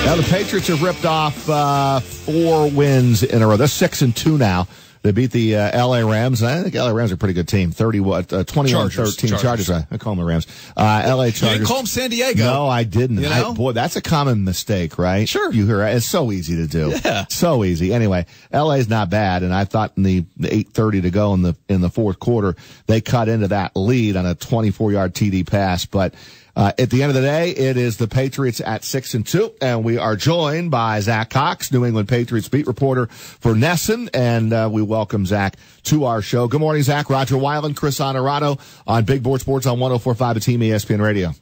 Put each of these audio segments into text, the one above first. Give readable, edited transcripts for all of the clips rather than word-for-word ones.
Now the Patriots have ripped off 4 wins in a row. They're 6-2 now. They beat the L.A. Rams. And I think L.A. Rams are a pretty good team. 21-13 Chargers. I call them the Rams. L.A. Chargers. You didn't call them San Diego. No, I didn't. You know? Boy, that's a common mistake, right? Sure. You hear it's so easy to do. Yeah. So easy. Anyway, L.A.'s not bad, and I thought in the 8:30 to go in the fourth quarter, they cut into that lead on a 24-yard TD pass, but at the end of the day, it is the Patriots at 6-2, and we are joined by Zach Cox, New England Patriots beat reporter for NESN, and we welcome Zach to our show. Good morning, Zach. Roger Weiland, Chris Honorado on Big Board Sports on 104.5 at Team ESPN Radio.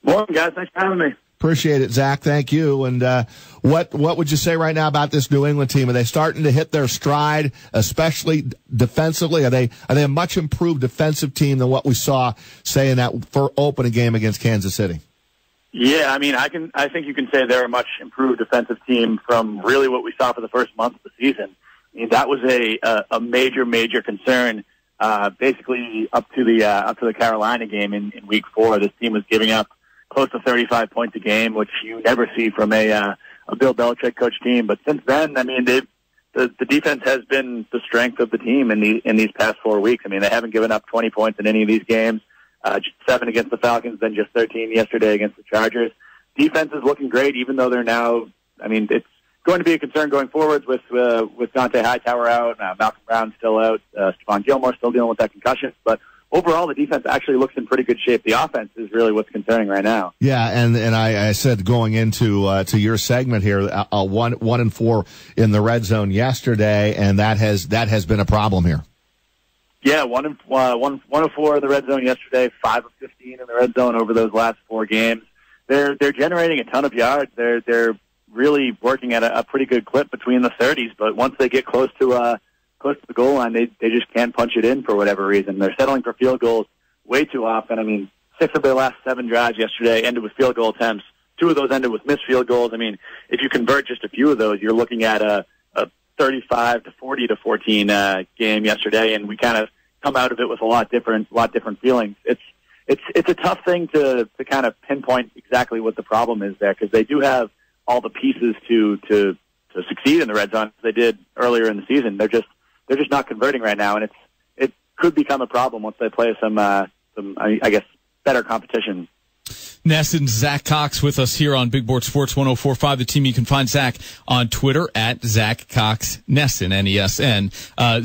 Morning, guys. Thanks for having me. Appreciate it, Zach. Thank you. And what would you say right now about this New England team? Are they starting to hit their stride, especially defensively? Are they a much improved defensive team than what we saw, say, in that opening game against Kansas City? Yeah, I mean, I think you can say they're a much improved defensive team from really what we saw for the first month of the season. I mean, that was a major concern. Basically, up to the Carolina game in Week 4, this team was giving up close to 35 points a game, which you never see from a Bill Belichick coach team. But since then, I mean, the defense has been the strength of the team in these past 4 weeks. I mean, they haven't given up 20 points in any of these games. Just 7 against the Falcons, then just 13 yesterday against the Chargers. Defense is looking great, even though they're now. I mean, it's going to be a concern going forward with Dante Hightower out, Malcolm Brown still out, Stephon Gilmore still dealing with that concussion, but overall, the defense actually looks in pretty good shape. The offense is really what's concerning right now. Yeah, and I said going into to your segment here, 1-4 in the red zone yesterday, and that has been a problem here. Yeah, 1 of 4 in the red zone yesterday, 5 of 15 in the red zone over those last 4 games. They're generating a ton of yards. They're really working at a pretty good clip between the 30s, but once they get close to the goal line, they just can't punch it in for whatever reason. They're settling for field goals way too often. I mean, 6 of their last 7 drives yesterday ended with field goal attempts. 2 of those ended with missed field goals. I mean, if you convert just a few of those, you're looking at a 35 to 40 to 14 game yesterday, and we kind of come out of it with a lot different feelings. It's a tough thing to kind of pinpoint exactly what the problem is there, because they do have all the pieces to succeed in the red zone as they did earlier in the season. They're just not converting right now, and it could become a problem once they play some I guess better competition. NESN's Zach Cox with us here on Big Board Sports 104.5. The team, you can find Zach on Twitter at Zach Cox NESN, N-E-S-N.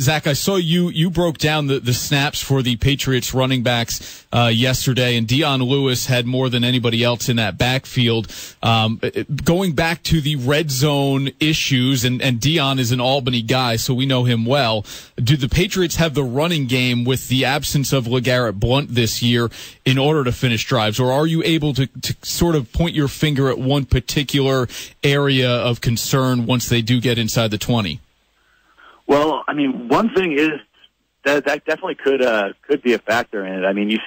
Zach, I saw you broke down the snaps for the Patriots running backs yesterday, and Dion Lewis had more than anybody else in that backfield. Going back to the red zone issues, and Dion is an Albany guy, so we know him well. Do the Patriots have the running game with the absence of LeGarrette Blount this year in order to finish drives, or are you able to sort of point your finger at one particular area of concern once they do get inside the 20? Well, I mean, one thing is that definitely could be a factor in it. I mean, you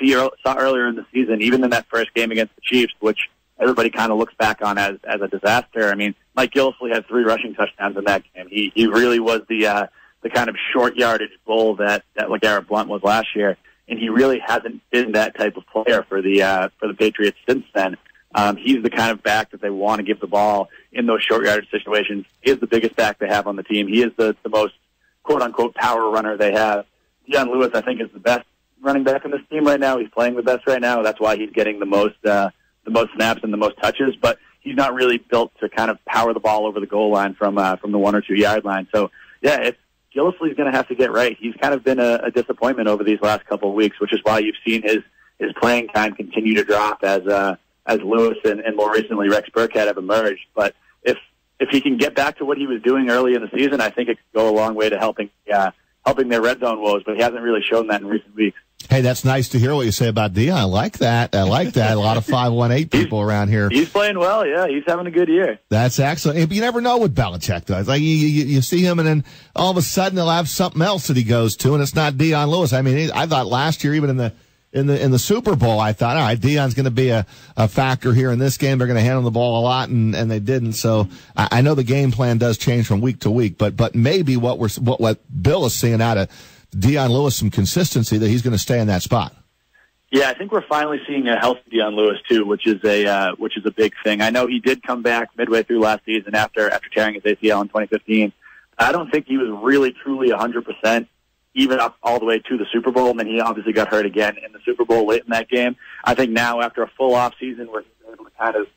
saw earlier in the season, even in that first game against the Chiefs, which everybody kind of looks back on as a disaster. I mean, Mike Gillislee had 3 rushing touchdowns in that game. He really was the kind of short yardage bull that LeGarrette Blount was last year. And he really hasn't been that type of player for the Patriots since then. He's the kind of back that they want to give the ball in those short yardage situations. He is the biggest back they have on the team. He is the most quote unquote power runner they have. Dion Lewis, I think, is the best running back on this team right now. He's playing the best right now. That's why he's getting the most snaps and the most touches. But he's not really built to kind of power the ball over the goal line from the 1 or 2 yard line. So yeah, Gillislee's going to have to get right. He's kind of been a disappointment over these last couple of weeks, which is why you've seen his playing time continue to drop as Lewis and more recently Rex Burkhead have emerged. But if he can get back to what he was doing early in the season, I think it could go a long way to helping their red zone woes. But he hasn't really shown that in recent weeks. Hey, that's nice to hear what you say about Dion. I like that. A lot of 518 people around here. He's playing well, yeah. He's having a good year. That's excellent. You never know what Belichick does. Like you see him, and then all of a sudden he'll have something else that he goes to, and it's not Dion Lewis. I mean, I thought last year, even in the Super Bowl, I thought, all right, Dion's going to be a factor here in this game. They're going to handle the ball a lot, and they didn't. So I know the game plan does change from week to week, but maybe what Bill is seeing out of Dion Lewis, some consistency that he's going to stay in that spot. Yeah, I think we're finally seeing a healthy Dion Lewis too, which is a big thing. I know he did come back midway through last season after tearing his ACL in 2015. I don't think he was really truly 100%, even up all the way to the Super Bowl. And then he obviously got hurt again in the Super Bowl late in that game. I think now after a full off season, we're able to kind of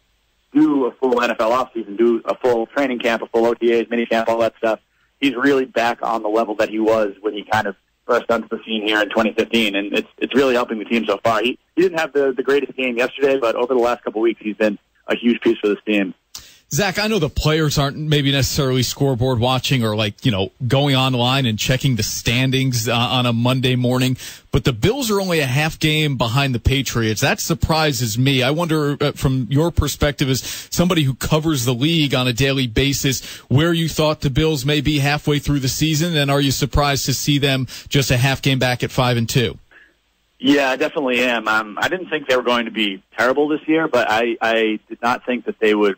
do a full NFL off season, do a full training camp, a full OTAs, mini camp, all that stuff. He's really back on the level that he was when he kind of first onto the scene here in 2015, and it's really helping the team so far. He didn't have the greatest game yesterday, but over the last couple of weeks, he's been a huge piece for this team. Zach, I know the players aren't maybe necessarily scoreboard watching or going online and checking the standings on a Monday morning, but the Bills are only a half game behind the Patriots. That surprises me. I wonder from your perspective as somebody who covers the league on a daily basis, where you thought the Bills may be halfway through the season, and are you surprised to see them just a half game back at 5-2? Yeah, I definitely am. I didn't think they were going to be terrible this year, but I did not think that they would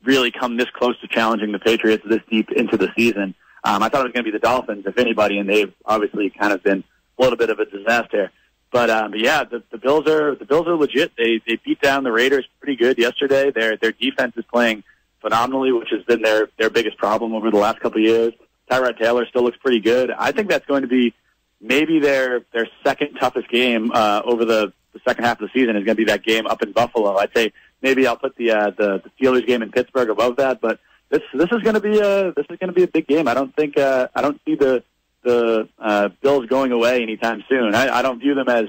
really come this close to challenging the Patriots this deep into the season. I thought it was going to be the Dolphins, if anybody, and they've obviously kind of been a little bit of a disaster. But yeah, the Bills are legit. They beat down the Raiders pretty good yesterday. Their defense is playing phenomenally, which has been their biggest problem over the last couple of years. Tyrod Taylor still looks pretty good. I think that's going to be maybe their second toughest game over the second half of the season is going to be that game up in Buffalo. I'd say maybe I'll put the Steelers game in Pittsburgh above that, but this is going to be a big game. I don't see the Bills going away anytime soon. I don't view them as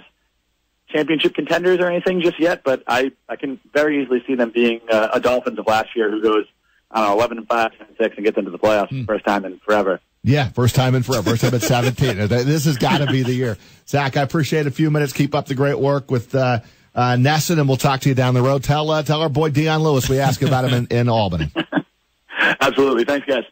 championship contenders or anything just yet, but I can very easily see them being a Dolphins of last year who goes 11-5, 10-6 and gets into the playoffs for the first time in forever. Yeah, first time in forever. First time at 17. This has got to be the year. Zach, I appreciate a few minutes. Keep up the great work with NESN, and we'll talk to you down the road. Tell our boy Dion Lewis we asked about him in Albany. Absolutely. Thanks, guys.